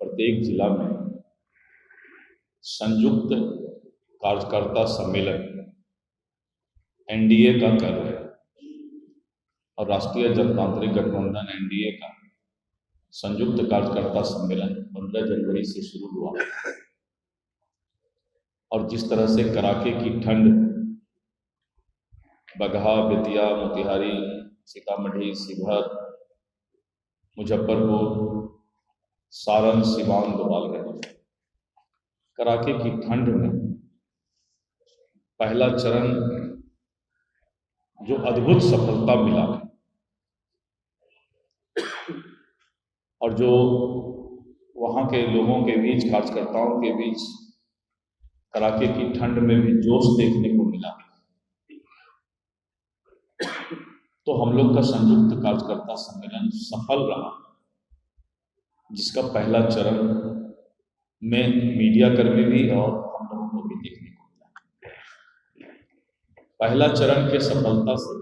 प्रत्येक जिला में संयुक्त कार्यकर्ता सम्मेलन एनडीए का कर रहे हैं और राष्ट्रीय जनतांत्रिक गठबंधन एनडीए का संयुक्त कार्यकर्ता सम्मेलन 15 जनवरी से शुरू हुआ और जिस तरह से कड़ाके की ठंड बगहा, बेतिया, मोतिहारी, सीतामढ़ी, शिवहर, मुजफ्फरपुर, सारण, सिवान, गोपालगंज, कड़ाके की ठंड में पहला चरण जो अद्भुत सफलता मिला और जो वहाँ के लोगों के बीच, कार्यकर्ताओं के बीच कड़ाके की ठंड में भी जोश देखने को मिला, तो हम लोग का संयुक्त कार्यकर्ता सम्मेलन सफल रहा, जिसका पहला चरण में मीडिया कर्मी भी और हम लोगों को भी देखने को मिला। पहला चरण के सफलता से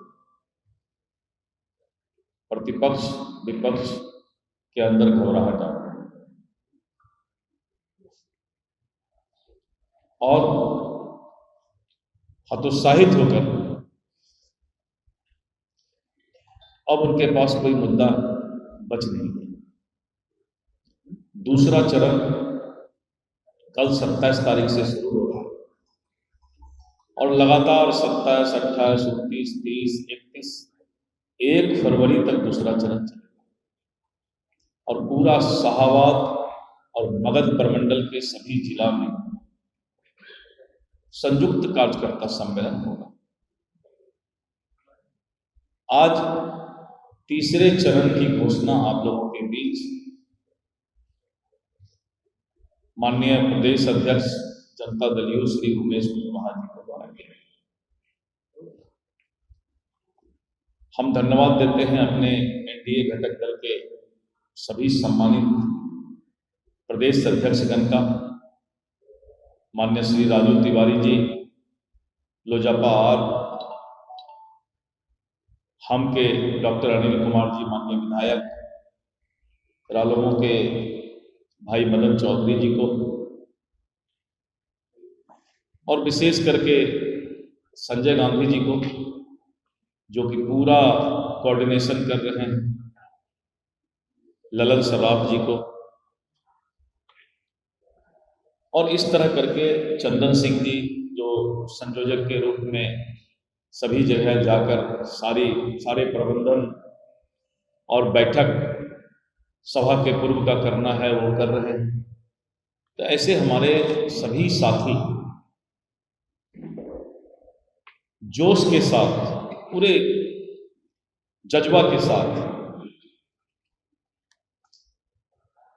प्रतिपक्ष विपक्ष के अंदर घबराहट आ गई और हतोत्साहित होकर अब उनके पास कोई मुद्दा बच नहीं गया। दूसरा चरण कल 27 तारीख से शुरू हो रहा है और लगातार 27, 28, 29, 30, 31, 1 फरवरी तक दूसरा चरण चलेगा और पूरा शाहाबाद और मगध प्रमंडल के सभी जिला में संयुक्त कार्यकर्ता सम्मेलन होगा। आज तीसरे चरण की घोषणा आप लोगों के बीच माननीय प्रदेश अध्यक्ष जनता दल यू श्री उमेश कुशवाहा जी के द्वारा की। हम धन्यवाद देते हैं अपने एनडीए घटक दल के सभी सम्मानित प्रदेश अध्यक्षगण का, माननीय श्री राजू तिवारी जी, लोजपा आर, हम के डॉक्टर अनिल कुमार जी माननीय विधायक, रालोमो के भाई मदन चौधरी जी को, और विशेष करके संजय गांधी जी को जो कि पूरा कोऑर्डिनेशन कर रहे हैं, ललन सराफ जी को, और इस तरह करके चंदन सिंह जी जो संयोजक के रूप में सभी जगह जाकर सारे प्रबंधन और बैठक सभा के पूर्व का करना है वो कर रहे हैं। तो ऐसे हमारे सभी साथी जोश के साथ, पूरे जज्बा के साथ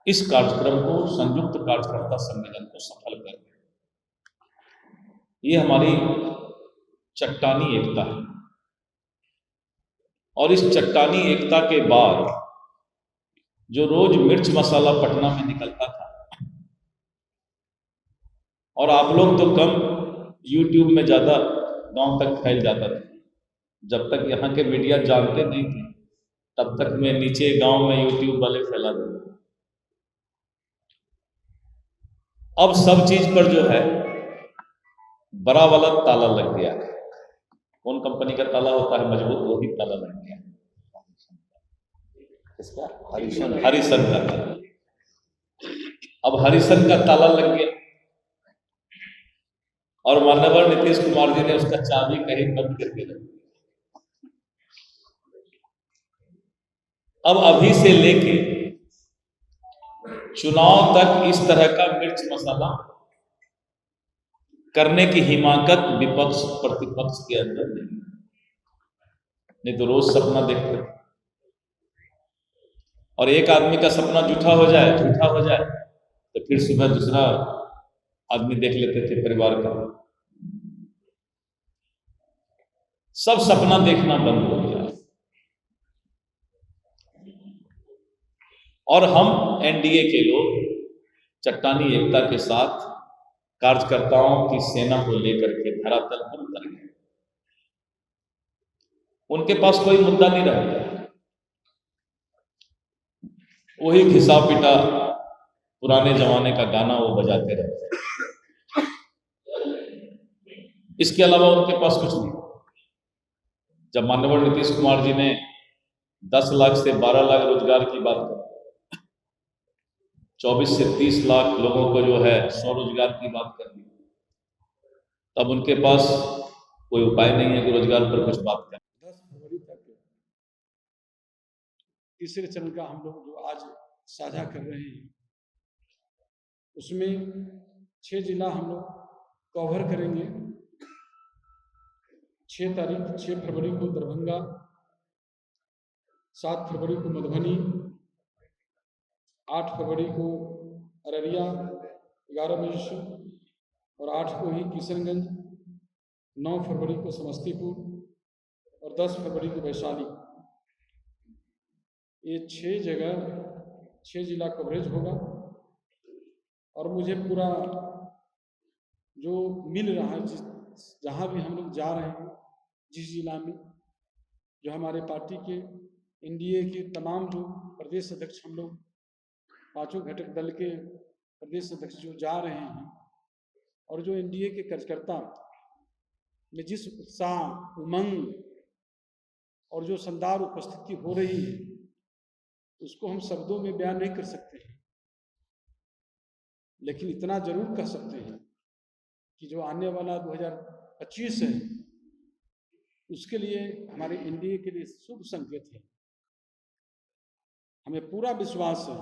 इस कार्यक्रम को, संयुक्त कार्यकर्ता सम्मेलन को सफल कर रहे हैं। ये हमारी चट्टानी एकता है और इस चट्टानी एकता के बाद जो रोज मिर्च मसाला पटना में निकलता था और आप लोग तो कम, यूट्यूब में ज़्यादा गांव तक फैल जाता था। जब तक यहाँ के मीडिया जानते नहीं थे तब तक मैं नीचे गांव में यूट्यूब वाले फैला देता। अब सब चीज पर जो है बड़ा वाला ताला लग गया। कौन कंपनी का ताला होता है मजबूत, वही ताला लग गया। इसका हरिसन का ताला। अब हरिसन का ताला लग गया और माननीय नीतीश कुमार जी ने उसका चाबी कहीं बंद करके रख दिया। अब अभी से लेके चुनाव तक इस तरह का मिर्च मसाला करने की हिमाकत विपक्ष प्रतिपक्ष के अंदर नहीं तो रोज सपना देखते और एक आदमी का सपना झूठा हो जाए तो फिर सुबह दूसरा आदमी देख लेते थे परिवार का। सब सपना देखना बंद हो गया और हम एनडीए के लोग चट्टानी एकता के साथ कार्यकर्ताओं की सेना को लेकर के धरातल पर उतर गए। उनके पास कोई मुद्दा नहीं रह गया, वही घिसा पिटा पुराने जमाने का गाना वो बजाते रहते हैं। इसके अलावा उनके पास कुछ नहीं। जब माननीय नीतीश कुमार जी ने 10 लाख से 12 लाख रोजगार की बात की, 24 से 30 लाख लोगों को जो है स्वरोजगार की बात कर दी, तब उनके पास कोई उपाय नहीं है कि रोजगार पर कुछ बात करें। 10 फरवरी तक तीसरे चरण का हम लोग जो आज साझा कर रहे हैं, उसमें 6 जिला हम लोग कवर करेंगे। 6 फरवरी को दरभंगा, 7 फरवरी को मधुबनी, 8 फरवरी को अररिया 11 बजे से, और 8 को ही किशनगंज, 9 फरवरी को समस्तीपुर और 10 फरवरी को वैशाली। ये 6 जगह 6 जिला कवरेज होगा। और मुझे पूरा जो मिल रहा है, जहाँ भी हम लोग जा रहे हैं, जिस जिला में, जो हमारे पार्टी के एनडीए के तमाम जो प्रदेश अध्यक्ष हम लोग पांचों घटक दल के प्रदेश अध्यक्ष जो जा रहे हैं, और जो एनडीए के कार्यकर्ता में जिस उत्साह, उमंग और जो शानदार उपस्थिति हो रही है, उसको हम शब्दों में बयान नहीं कर सकते हैं। लेकिन इतना जरूर कह सकते हैं कि जो आने वाला 2025 है, उसके लिए हमारे एनडीए के लिए शुभ संकेत है। हमें पूरा विश्वास है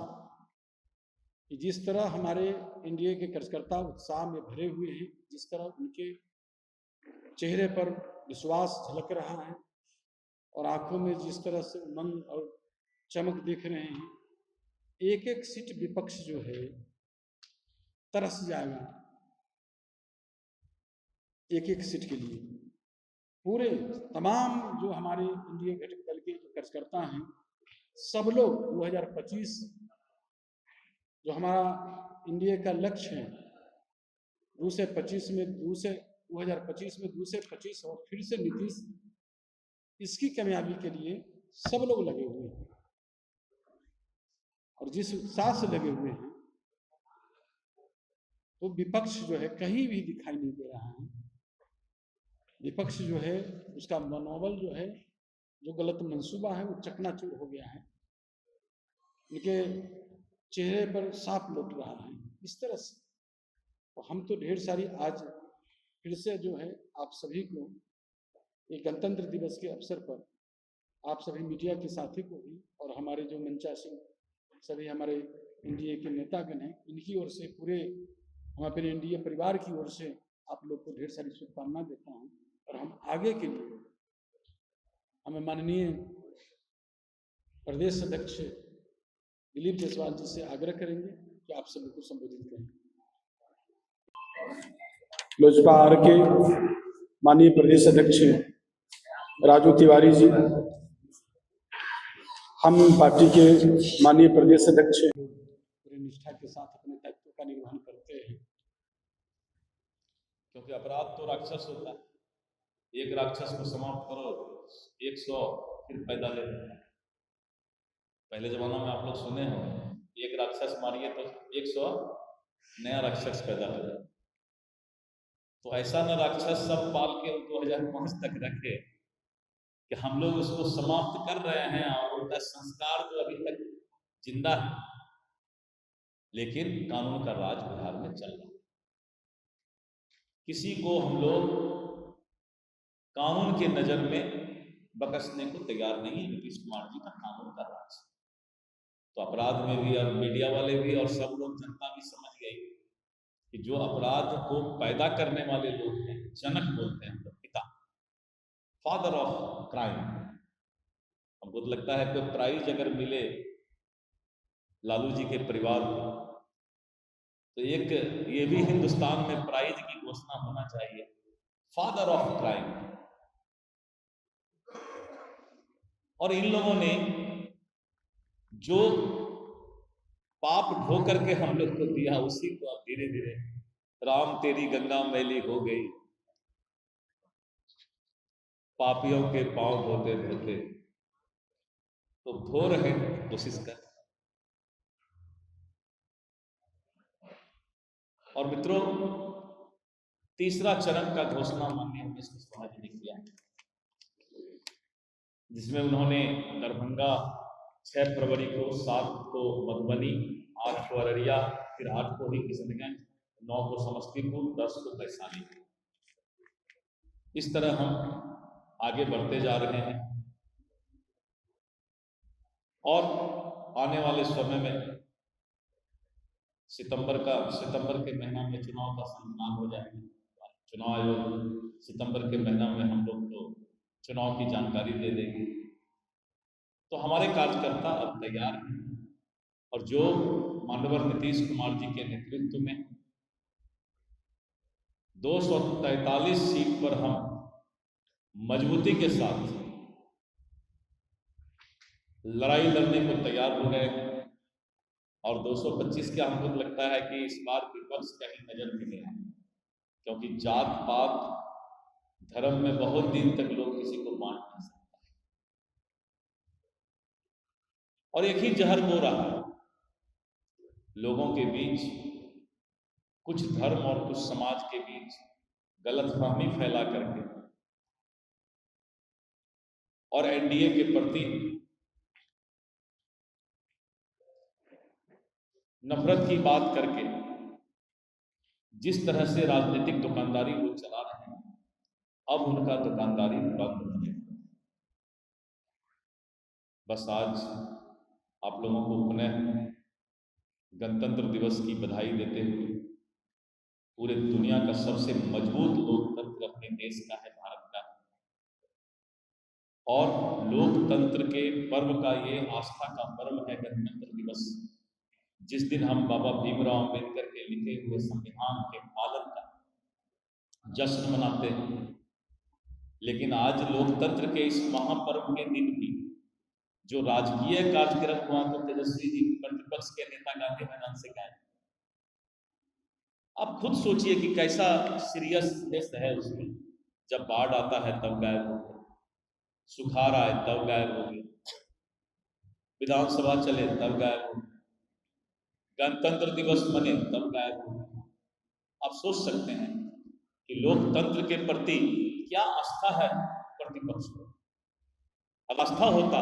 कि जिस तरह हमारे एनडीए के कार्यकर्ता उत्साह में भरे हुए हैं, जिस तरह उनके चेहरे पर विश्वास झलक रहा है और आंखों में जिस तरह से उमंग और चमक दिख रहे हैं, एक एक सीट विपक्ष जो है तरस जाएगा एक एक सीट के लिए। पूरे तमाम जो हमारे एनडीए घटक दल के जो कार्यकर्ता हैं, सब लोग 2025 जो हमारा एनडीए का लक्ष्य है, 2025 में 225 और फिर से नीतीश, इसकी कामयाबी के लिए सब लोग लगे हुए हैं। और जिस उत्साह से लगे हुए हैं, तो विपक्ष जो है कहीं भी दिखाई नहीं दे रहा है। विपक्ष जो है, उसका मनोबल जो है, जो गलत मंसूबा है, वो चकनाचूर हो गया है। उनके चेहरे पर साफ लौट रहा है इस तरह से। तो हम तो ढेर सारी आज फिर से जो है आप सभी को एक गणतंत्र दिवस के अवसर पर, आप सभी मीडिया के साथी को भी, और हमारे जो मंचासीन सभी हमारे एनडीए के नेतागण हैं, इनकी ओर से, पूरे हमारे एनडीए परिवार की ओर से आप लोग को ढेर सारी शुभकामना देता हूँ। और हम आगे के लिए हमें माननीय प्रदेश अध्यक्ष दिलीप जायसवाल जी से आग्रह करेंगे कि आप सभी को संबोधित करें। लोजपा आर के माननीय प्रदेश अध्यक्ष राजू तिवारी जी, हम पार्टी के माननीय प्रदेश अध्यक्ष पूरी निष्ठा के साथ अपने दायित्व का निर्वहन करते हैं। क्योंकि अपराध तो राक्षस होता है, एक राक्षस को समाप्त करो, 100 फिर पैदा ले। पहले जमाना में आप लोग सुने हो, एक राक्षस मारिए तो 100 नया राक्षस पैदा हो जाए। तो ऐसा न राक्षस सब पाल के 2005 तक रखे कि हम लोग उसको समाप्त कर रहे हैं, और उनका संस्कार जो अभी तक जिंदा है, लेकिन कानून का राज बिहार में चल रहा है। किसी को हम लोग कानून के नजर में बकसने को तैयार नहीं है। नीतीश कुमार जी का कानून का राज, तो अपराध में भी, और मीडिया वाले भी, और सब लोग, जनता भी समझ गई कि जो अपराध को पैदा करने वाले लोग हैं, जनक बोलते हैं, तो पिता, फादर ऑफ क्राइम। हमको तो लगता है कोई प्राइज अगर मिले लालू जी के परिवार को, तो एक ये भी हिंदुस्तान में प्राइज की घोषणा होना चाहिए, फादर ऑफ क्राइम। और इन लोगों ने जो पाप ढो करके हम लोग को दिया, उसी को अब धीरे धीरे, राम तेरी गंगा मैली हो गई, पापियों के पांव धोते धोते, तो धो रहे हैं, कोशिश कर। और मित्रों, तीसरा चरण का घोषणा माननीय उमेश कुशवाहा जी ने किया है, जिसमें उन्होंने दरभंगा 6 फरवरी को, 7 को मधुबनी, 8 को अररिया, फिर 8 को ही किशनगंज, 9 को समस्तीपुर, 10 को वैशाली। इस तरह हम आगे बढ़ते जा रहे हैं और आने वाले समय में सितंबर के महीना में चुनाव का संविधान हो जाएगा। चुनाव आयोग सितंबर के महीना में हम लोग को चुनाव की जानकारी दे देंगे। तो हमारे कार्यकर्ता अब तैयार हैं और जो माननीय नीतीश कुमार जी के नेतृत्व में 243 सीट पर हम मजबूती के साथ लड़ाई लड़ने को तैयार हो गए हैं और 225 का हमको लगता है कि इस बार विपक्ष कहीं नजर नहीं गया, क्योंकि जात पात धर्म में बहुत दिन तक लोग किसी को बांट नहीं सकते और एक ही जहर बो रहा है लोगों के बीच, कुछ धर्म और कुछ समाज के बीच गलतफहमी फैला करके और एनडीए के प्रति नफरत की बात करके जिस तरह से राजनीतिक दुकानदारी वो चला रहे हैं, अब उनका दुकानदारी बंद होने। बस आज आप लोगों को पुनः गणतंत्र दिवस की बधाई देते हुए, पूरे दुनिया का सबसे मजबूत लोकतंत्र अपने देश का है, भारत का है, और लोकतंत्र के पर्व का ये आस्था का पर्व है गणतंत्र दिवस, जिस दिन हम बाबा भीमराव अंबेडकर के लिखे हुए संविधान के पालन का जश्न मनाते हैं। लेकिन आज लोकतंत्र के इस महापर्व के दिन भी जो राजकीय कार्यक्रम हुआ तो तेजस्वी जी प्रतिपक्ष के नेता गांधी मैदान से गए। आप खुद सोचिए कि कैसा सीरियसनेस है उसमें। जब बाढ़ आता है तब गायब हो गए, सुखाड़ आए तब गायब हो गए, विधानसभा चले तब गायब हो गए, गणतंत्र दिवस मने तब गायब हो गए। आप सोच सकते हैं कि लोकतंत्र के प्रति क्या आस्था है प्रतिपक्ष को। अब आस्था होता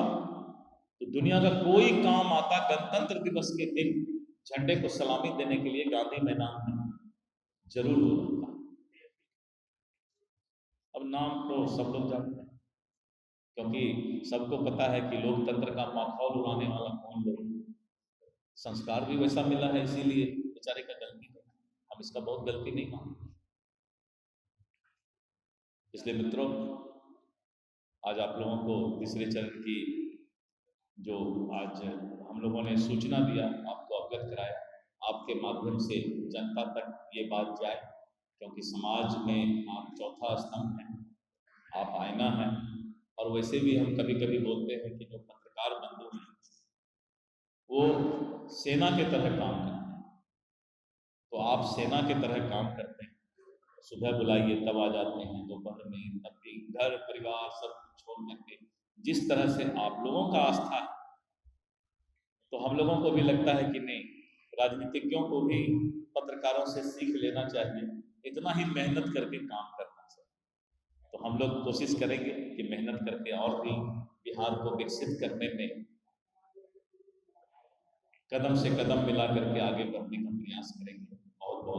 तो दुनिया का कोई काम आता गणतंत्र दिवस के दिन झंडे को सलामी देने के लिए गांधी मैदान में जरूर होता। अब नाम तो सब लोग जानते हैं, क्योंकि सबको पता है कि लोकतंत्र का माहौल उड़ाने वाला कौन लोग, संस्कार भी वैसा मिला है, इसीलिए बेचारे का गलती है, हम इसका बहुत गलती नहीं मानते। इसलिए मित्रों, आज आप लोगों को तीसरे चरण की जो आज हम लोगों ने सूचना दिया, आपको अवगत कराया, आपके माध्यम से जनता तक ये बात जाए, क्योंकि समाज में आप चौथा स्तंभ हैं, आप आईना हैं। और वैसे भी हम कभी कभी बोलते हैं कि जो पत्रकार बंधु हैं वो सेना के तरह काम करते हैं, तो आप सेना के तरह काम करते हैं। सुबह बुलाइए तब आ जाते हैं, दोपहर में, तब भी घर परिवार सब छोड़ करके, जिस तरह से आप लोगों का आस्था है, तो हम लोगों को भी लगता है कि नहीं, राजनीतिज्ञों को भी पत्रकारों से सीख लेना चाहिए, इतना ही मेहनत करके काम करना चाहिए। तो हम लोग कोशिश करेंगे कि मेहनत करके और भी बिहार को विकसित करने में कदम से कदम मिला करके आगे बढ़ने का प्रयास करेंगे।